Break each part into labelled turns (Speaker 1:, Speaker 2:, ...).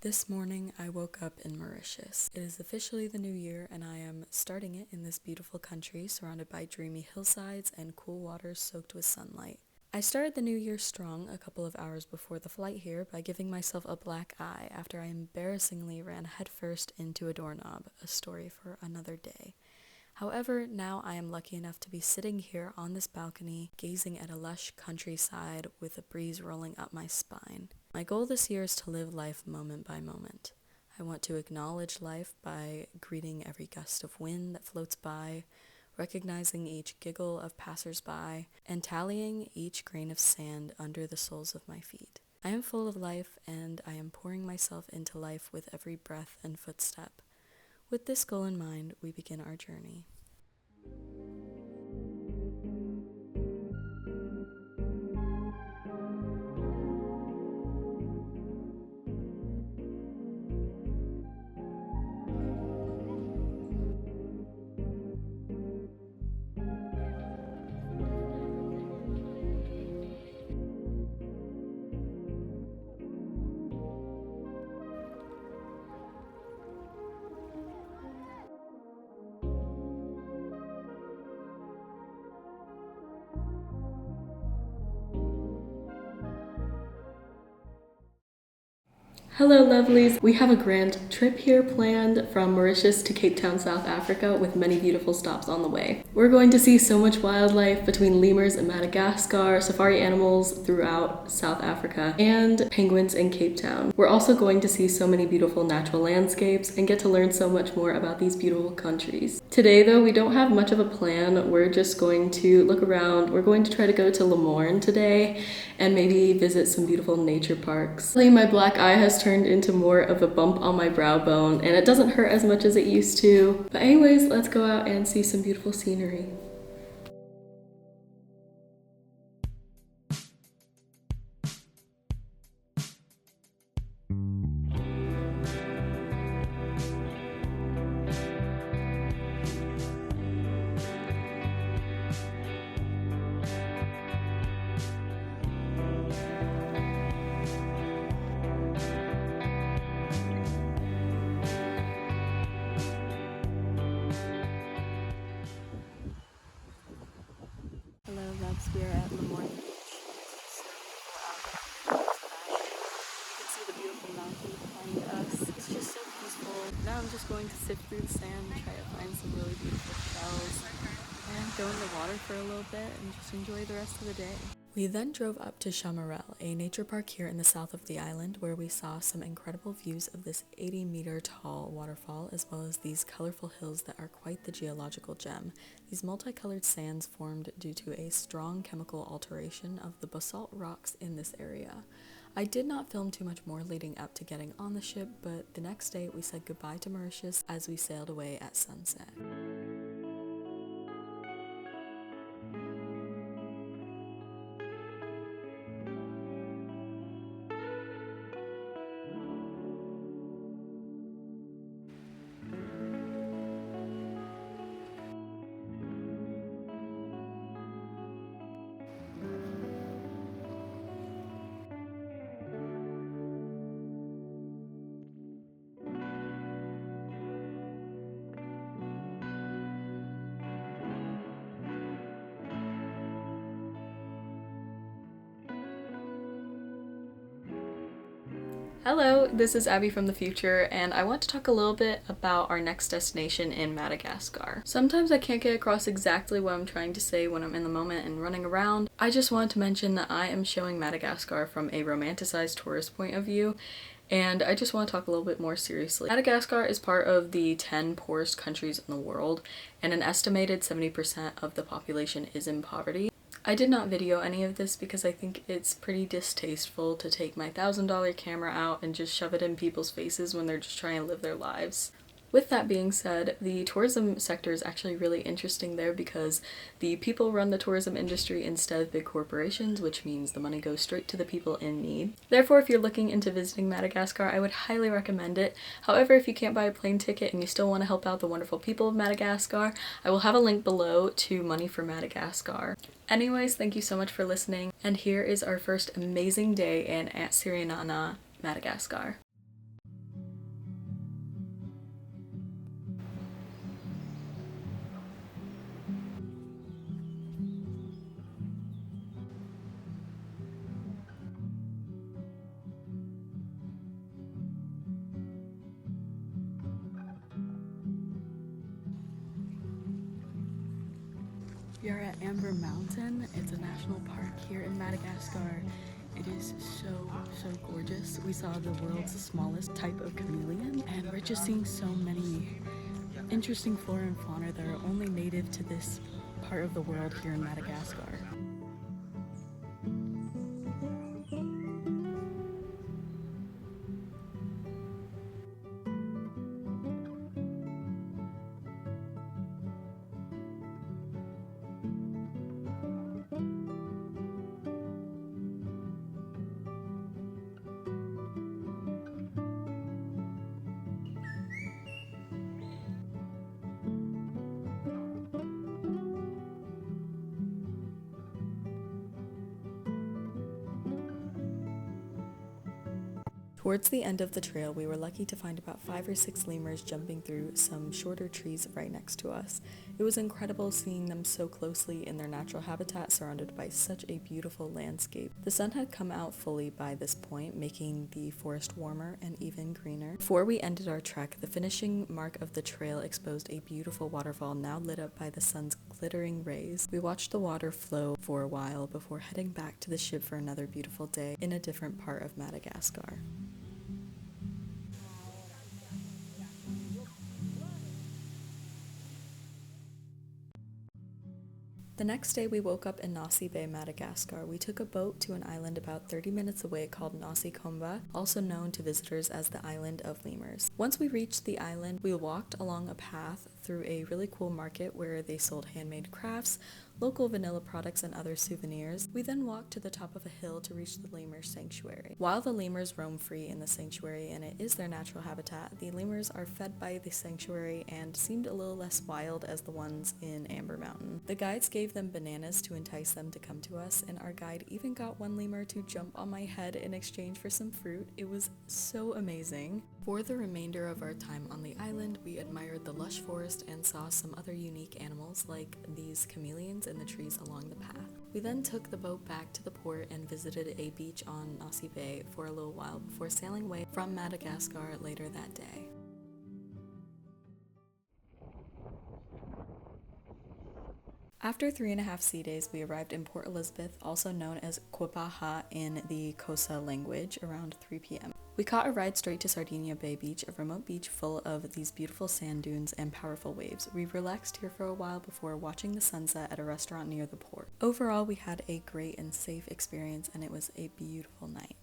Speaker 1: This morning I woke up in Mauritius. It is officially the new year and I am starting it in this beautiful country surrounded by dreamy hillsides and cool waters soaked with sunlight. I started the new year strong a couple of hours before the flight here by giving myself a black eye after I embarrassingly ran headfirst into a doorknob, a story for another day. However, now I am lucky enough to be sitting here on this balcony, gazing at a lush countryside with a breeze rolling up my spine. My goal this year is to live life moment by moment. I want to acknowledge life by greeting every gust of wind that floats by, recognizing each giggle of passers-by, and tallying each grain of sand under the soles of my feet. I am full of life, and I am pouring myself into life with every breath and footstep. With this goal in mind, we begin our journey. Hello lovelies! We have a grand trip here planned from Mauritius to Cape Town, South Africa with many beautiful stops on the way. We're going to see so much wildlife between lemurs in Madagascar, safari animals throughout South Africa, and penguins in Cape Town. We're also going to see so many beautiful natural landscapes and get to learn so much more about these beautiful countries. Today though, we don't have much of a plan. We're just going to look around. We're going to try to go to Lemourne today and maybe visit some beautiful nature parks. My black eye has turned into more of a bump on my brow bone and it doesn't hurt as much as it used to. But anyways, let's go out and see some beautiful scenery. We are at Lemourne Beach. You can see the beautiful mountains behind us. It's just so peaceful. Now I'm just going to sift through the sand and try to find some really beautiful shells and go in the water for a little bit and just enjoy the rest of the day. We then drove up to Chamarel, a nature park here in the south of the island, where we saw some incredible views of this 80-meter tall waterfall, as well as these colorful hills that are quite the geological gem. These multicolored sands formed due to a strong chemical alteration of the basalt rocks in this area. I did not film too much more leading up to getting on the ship, but the next day we said goodbye to Mauritius as we sailed away at sunset. Hello, this is Abby from the future, and I want to talk a little bit about our next destination in Madagascar. Sometimes I can't get across exactly what I'm trying to say when I'm in the moment and running around. I just wanted to mention that I am showing Madagascar from a romanticized tourist point of view, and I just want to talk a little bit more seriously. Madagascar is part of the 10 poorest countries in the world, and an estimated 70% of the population is in poverty. I did not video any of this because I think it's pretty distasteful to take my $1,000 camera out and just shove it in people's faces when they're just trying to live their lives. With that being said, the tourism sector is actually really interesting there because the people run the tourism industry instead of big corporations, which means the money goes straight to the people in need. Therefore, if you're looking into visiting Madagascar, I would highly recommend it. However, if you can't buy a plane ticket and you still want to help out the wonderful people of Madagascar, I will have a link below to Money for Madagascar. Anyways, thank you so much for listening, and here is our first amazing day in At Sirinana, Madagascar.
Speaker 2: We are at Amber Mountain. It's a national park here in Madagascar. It is so gorgeous. We saw the world's smallest type of chameleon, and we're just seeing so many interesting flora and fauna that are only native to this part of the world here in Madagascar.
Speaker 1: Towards the end of the trail, we were lucky to find about 5 or 6 lemurs jumping through some shorter trees right next to us. It was incredible seeing them so closely in their natural habitat surrounded by such a beautiful landscape. The sun had come out fully by this point, making the forest warmer and even greener. Before we ended our trek, the finishing mark of the trail exposed a beautiful waterfall now lit up by the sun's glittering rays. We watched the water flow for a while before heading back to the ship for another beautiful day in a different part of Madagascar. The next day we woke up in Nosy Bay, Madagascar. We took a boat to an island about 30 minutes away called nosy, also known to visitors as the Island of Lemurs. Once we reached the island, we walked along a path through a really cool market where they sold handmade crafts, local vanilla products, and other souvenirs. We then walked to the top of a hill to reach the lemur sanctuary. While the lemurs roam free in the sanctuary and it is their natural habitat, the lemurs are fed by the sanctuary and seemed a little less wild as the ones in Amber Mountain. The guides gave them bananas to entice them to come to us, and our guide even got one lemur to jump on my head in exchange for some fruit. It was so amazing. For the remainder of our time on the island, we admired the lush forest and saw some other unique animals like these chameleons in the trees along the path. We then took the boat back to the port and visited a beach on Nosy Bay for a little while before sailing away from Madagascar later that day. After 3.5 sea days, we arrived in Port Elizabeth, also known as gqeberha in the Xhosa language, around 3 p.m. We caught a ride straight to Sardinia Bay Beach, a remote beach full of these beautiful sand dunes and powerful waves. We relaxed here for a while before watching the sunset at a restaurant near the port. Overall, we had a great and safe experience, and it was a beautiful night.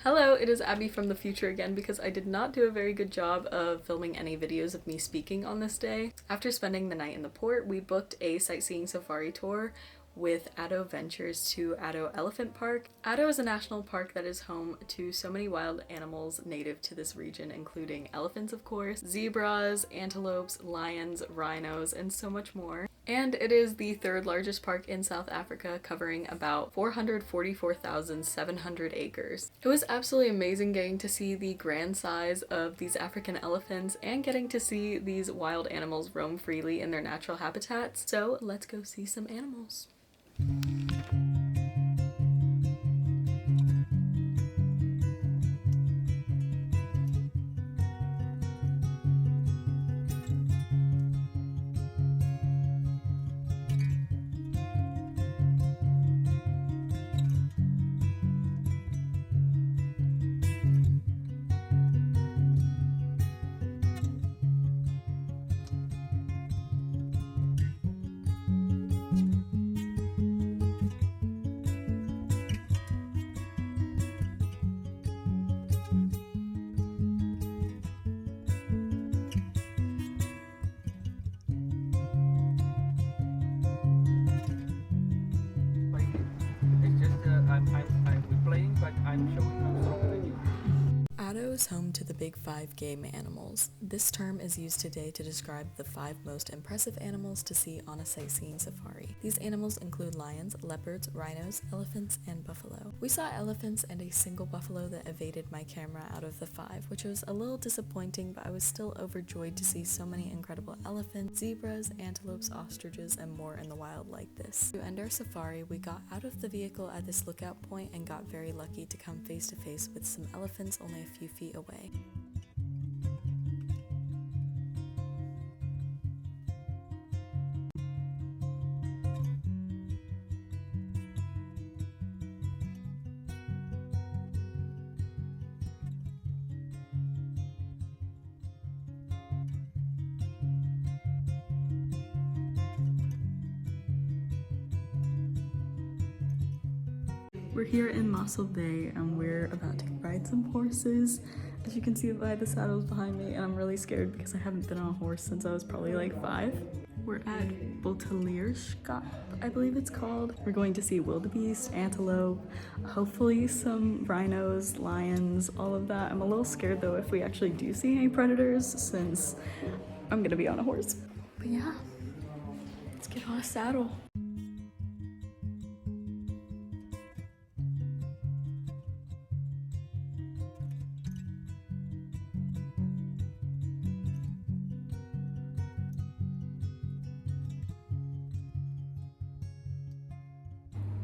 Speaker 1: Hello, it is Abby from the future again because I did not do a very good job of filming any videos of me speaking on this day. After spending the night in the port, we booked a sightseeing safari tour with Addo Ventures to Addo Elephant Park. Addo is a national park that is home to so many wild animals native to this region, including elephants, of course, zebras, antelopes, lions, rhinos, and so much more. And it is the third largest park in South Africa, covering about 444,700 acres. It was absolutely amazing getting to see the grand size of these African elephants and getting to see these wild animals roam freely in their natural habitats. So let's go see some animals.
Speaker 3: We're playing, but I'm showing how stronger than you.
Speaker 1: Addo is home to the big 5 game animals. This term is used today to describe the 5 most impressive animals to see on a sightseeing safari. These animals include lions, leopards, rhinos, elephants, and buffalo. We saw elephants and a single buffalo that evaded my camera out of the 5, which was a little disappointing, but I was still overjoyed to see so many incredible elephants, zebras, antelopes, ostriches, and more in the wild like this. To end our safari, we got out of the vehicle at this lookout point and got very lucky to come face to face with some elephants only a few feet away.
Speaker 2: We're here in Mossel Bay and we're about to ride some horses. As you can see by the saddles behind me, and I'm really scared because I haven't been on a horse since I was probably like 5. We're at Botelierschap, I believe it's called. We're going to see wildebeest, antelope, hopefully some rhinos, lions, all of that. I'm a little scared though if we actually do see any predators since I'm gonna be on a horse. But yeah, let's get on a saddle.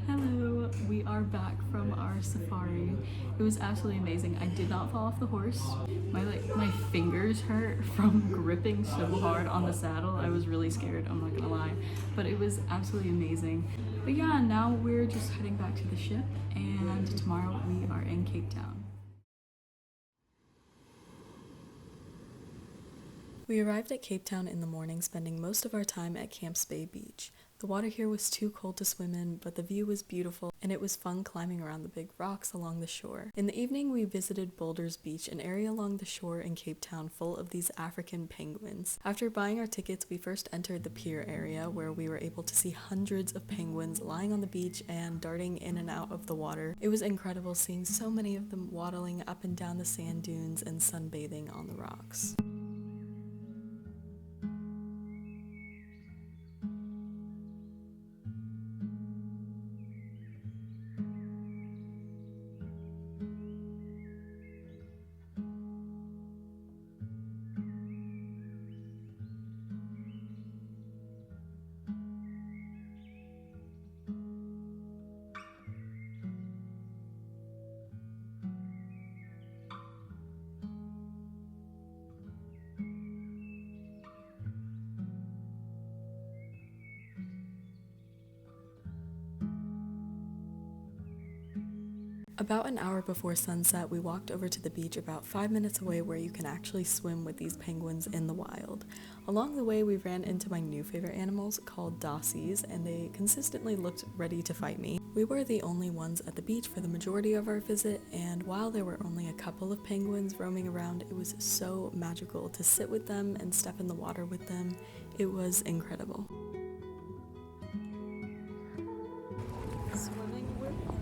Speaker 2: Hello, we are back from our safari. It was absolutely amazing. I did not fall off the horse. My fingers hurt from gripping so hard on the saddle. I was really scared, I'm not gonna lie. But it was absolutely amazing. But yeah, now we're just heading back to the ship and tomorrow we are in Cape Town. We arrived at Cape Town in the morning, spending most of our time at Camps Bay Beach. The water here was too cold to swim in, but the view was beautiful and it was fun climbing around the big rocks along the shore. In the evening, we visited Boulders Beach, an area along the shore in Cape Town full of these African penguins. After buying our tickets, we first entered the pier area where we were able to see hundreds of penguins lying on the beach and darting in and out of the water. It was incredible seeing so many of them waddling up and down the sand dunes and sunbathing on the rocks. About an hour before sunset, we walked over to the beach about 5 minutes away where you can actually swim with these penguins in the wild. Along the way, we ran into my new favorite animals called nosys, and they consistently looked ready to fight me. We were the only ones at the beach for the majority of our visit, and while there were only a couple of penguins roaming around, it was so magical to sit with them and step in the water with them. It was incredible. Swimming with penguins.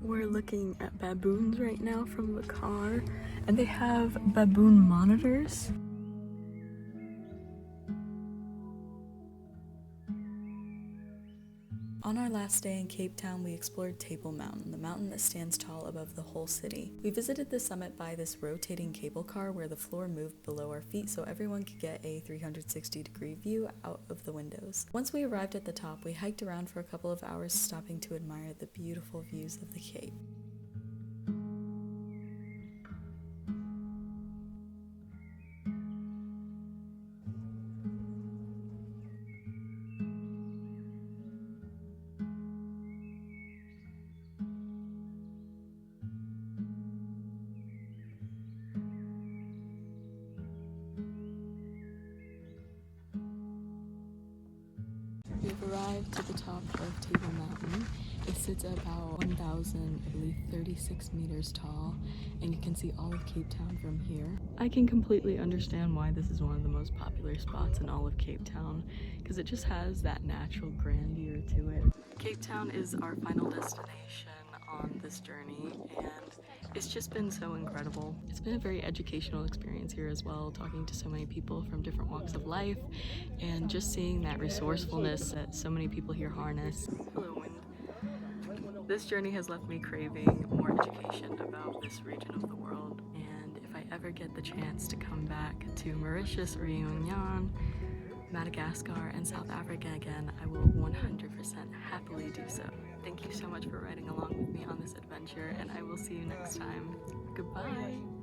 Speaker 2: We're looking at baboons right now from the car, and they have baboon monitors. On our last day in Cape Town, we explored Table Mountain, the mountain that stands tall above the whole city. We visited the summit by this rotating cable car where the floor moved below our feet so everyone could get a 360-degree view out of the windows. Once we arrived at the top, we hiked around for a couple of hours, stopping to admire the beautiful views of the Cape. We've arrived to the top of Table Mountain. It sits at about 1,036 meters tall, and you can see all of Cape Town from here. I can completely understand why this is one of the most popular spots in all of Cape Town, because it just has that natural grandeur to it. Cape Town is our final destination on this journey, and it's just been so incredible. It's been a very educational experience here as well, talking to so many people from different walks of life and just seeing that resourcefulness that so many people here harness. Hello, wind. This journey has left me craving more education about this region of the world, and if I ever get the chance to come back to Mauritius or Reunion, Madagascar and South Africa again, I will 100% happily do so. Thank you so much for riding along with me on this adventure, and I will see you next time. Goodbye!